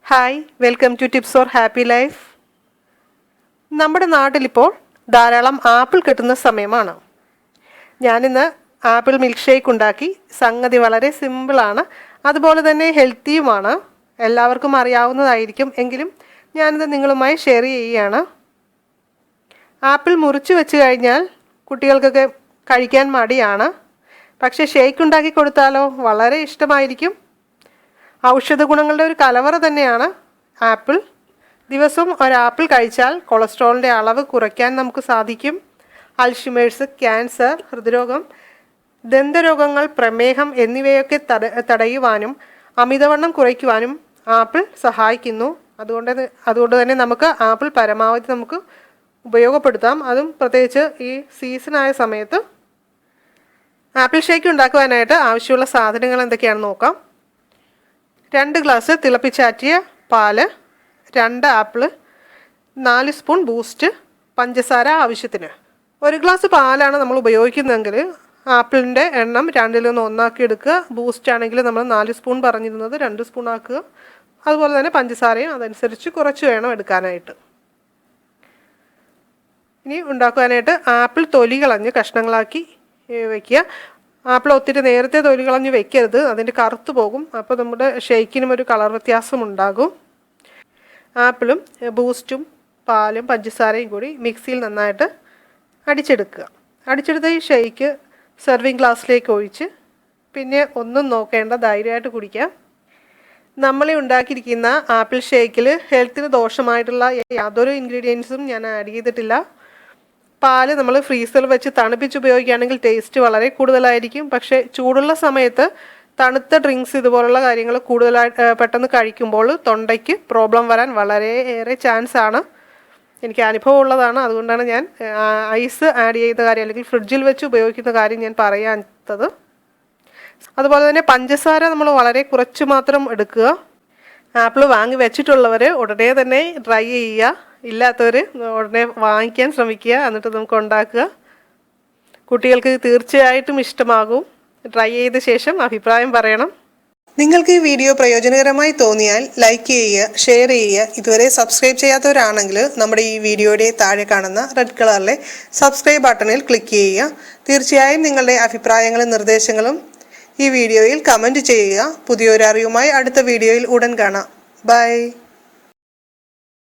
Hi welcome to tips for happy life. നമ്മുടെ നാട്ടിലിപ്പോൾ ധാരാളം ആപ്പിൾ കിട്ടുന്ന സമയമാണ്. ഞാനിന്ന് ആപ്പിൾ മിൽക്ക് ഷേക്ക് ഉണ്ടാക്കി. സംഗതി വളരെ സിമ്പിളാണ്, അതുപോലെ തന്നെ ഹെൽത്തിയുമാണ്. എല്ലാവർക്കും അറിയാവുന്നതായിരിക്കും, എങ്കിലും ഞാനിത് നിങ്ങളുമായി ഷെയർ ചെയ്യുകയാണ്. ആപ്പിൾ മുറിച്ച് വെച്ച് കഴിഞ്ഞാൽ കുട്ടികൾക്കൊക്കെ കഴിക്കാൻ മടിയാണ്. പക്ഷേ ഷേക്ക് ഉണ്ടാക്കി കൊടുത്താലോ വളരെ ഇഷ്ടമായിരിക്കും. ഔഷധ ഗുണങ്ങളുടെ ഒരു കലവറ തന്നെയാണ് ആപ്പിൾ. ദിവസവും ഒരാപ്പിൾ കഴിച്ചാൽ കൊളസ്ട്രോളിൻ്റെ അളവ് കുറയ്ക്കാൻ നമുക്ക് സാധിക്കും. അൾഷിമേഴ്സ്, ക്യാൻസർ, ഹൃദ്രോഗം, ദന്തരോഗങ്ങൾ, പ്രമേഹം എന്നിവയൊക്കെ തടയുവാനും അമിതവണ്ണം കുറയ്ക്കുവാനും ആപ്പിൾ സഹായിക്കുന്നു. അതുകൊണ്ട് തന്നെ നമുക്ക് ആപ്പിൾ പരമാവധി നമുക്ക് ഉപയോഗപ്പെടുത്താം. അതും പ്രത്യേകിച്ച് ഈ സീസണായ സമയത്ത്. ആപ്പിൾ ഷേക്ക് ഉണ്ടാക്കുവാനായിട്ട് ആവശ്യമുള്ള സാധനങ്ങൾ എന്തൊക്കെയാണെന്ന് നോക്കാം. 2 ഗ്ലാസ് തിളപ്പിച്ചാറ്റിയ പാല്, 2 ആപ്പിൾ, 4 സ്പൂൺ ബൂസ്റ്റ്, പഞ്ചസാര ആവശ്യത്തിന്. 1 ഗ്ലാസ് പാലാണ് നമ്മൾ ഉപയോഗിക്കുന്നതെങ്കിൽ ആപ്പിളിൻ്റെ എണ്ണം 2-1 ആക്കി എടുക്കുക. ബൂസ്റ്റ് ആണെങ്കിൽ നമ്മൾ 4 സ്പൂൺ പറഞ്ഞിരുന്നത് 2 സ്പൂൺ ആക്കുക. അതുപോലെ തന്നെ പഞ്ചസാരയും അതനുസരിച്ച് കുറച്ച് വേണം എടുക്കാനായിട്ട്. ഇനി ഉണ്ടാക്കുവാനായിട്ട് ആപ്പിൾ തൊലി കളഞ്ഞ് കഷ്ണങ്ങളാക്കി വയ്ക്കുക. ആപ്പിൾ ഒത്തിരി നേരത്തെ തൊലി കളഞ്ഞ് വെക്കരുത്, അതിൻ്റെ കറുത്ത് പോകും. അപ്പോൾ നമ്മുടെ ഷേക്കിനും ഒരു കളർ വ്യത്യാസം ഉണ്ടാകും. ആപ്പിളും ബൂസ്റ്റും പാലും പഞ്ചസാരയും കൂടി മിക്സിയിൽ നന്നായിട്ട് അടിച്ചെടുക്കുക. അടിച്ചെടുത്ത ഈ ഷേക്ക് സെർവിങ് ഗ്ലാസ്സിലേക്ക് ഒഴിച്ച് പിന്നെ ഒന്നും നോക്കേണ്ട, ധൈര്യമായിട്ട് കുടിക്കാം. നമ്മളീ ഉണ്ടാക്കിയിരിക്കുന്ന ആപ്പിൾ ഷേക്കിൽ ഹെൽത്തിന് ദോഷമായിട്ടുള്ള യാതൊരു ഇൻഗ്രീഡിയൻസും ഞാൻ ആഡ് ചെയ്തിട്ടില്ല. പാല് നമ്മൾ ഫ്രീസറിൽ വെച്ച് തണുപ്പിച്ച് ഉപയോഗിക്കുകയാണെങ്കിൽ ടേസ്റ്റ് വളരെ കൂടുതലായിരിക്കും. പക്ഷേ ചൂടുള്ള സമയത്ത് തണുത്ത ഡ്രിങ്ക്സ് ഇതുപോലുള്ള കാര്യങ്ങൾ കൂടുതലായിട്ട് പെട്ടെന്ന് കഴിക്കുമ്പോൾ തൊണ്ടയ്ക്ക് പ്രോബ്ലം വരാൻ വളരെയേറെ ചാൻസ് ആണ്. എനിക്ക് അനുഭവം ഉള്ളതാണ്. അതുകൊണ്ടാണ് ഞാൻ ഐസ് ആഡ് ചെയ്ത കാര്യം അല്ലെങ്കിൽ ഫ്രിഡ്ജിൽ വെച്ച് ഉപയോഗിക്കുന്ന കാര്യം ഞാൻ പറയാത്തത്. അതുപോലെ തന്നെ പഞ്ചസാര നമ്മൾ വളരെ കുറച്ച് മാത്രം എടുക്കുക. ആപ്പിൾ വാങ്ങി വെച്ചിട്ടുള്ളവർ ഉടനെ തന്നെ ട്രൈ ചെയ്യുക. ഇല്ലാത്തവർ ഉടനെ വാങ്ങിക്കാൻ ശ്രമിക്കുക, എന്നിട്ട് നമുക്ക് ഉണ്ടാക്കുക. കുട്ടികൾക്ക് തീർച്ചയായിട്ടും ഇഷ്ടമാകും. ട്രൈ ചെയ്ത ശേഷം അഭിപ്രായം പറയണം. നിങ്ങൾക്ക് ഈ വീഡിയോ പ്രയോജനകരമായി തോന്നിയാൽ ലൈക്ക് ചെയ്യുക, ഷെയർ ചെയ്യുക. ഇതുവരെ സബ്സ്ക്രൈബ് ചെയ്യാത്തവരാണെങ്കിൽ നമ്മുടെ ഈ വീഡിയോയുടെ താഴെ കാണുന്ന റെഡ് കളറിലെ സബ്സ്ക്രൈബ് ബട്ടണിൽ ക്ലിക്ക് ചെയ്യുക. തീർച്ചയായും നിങ്ങളുടെ അഭിപ്രായങ്ങളും നിർദ്ദേശങ്ങളും ഈ വീഡിയോയിൽ കമൻറ്റ് ചെയ്യുക. പുതിയൊരു അറിവുമായി അടുത്ത വീഡിയോയിൽ ഉടൻ കാണാം. ബൈ.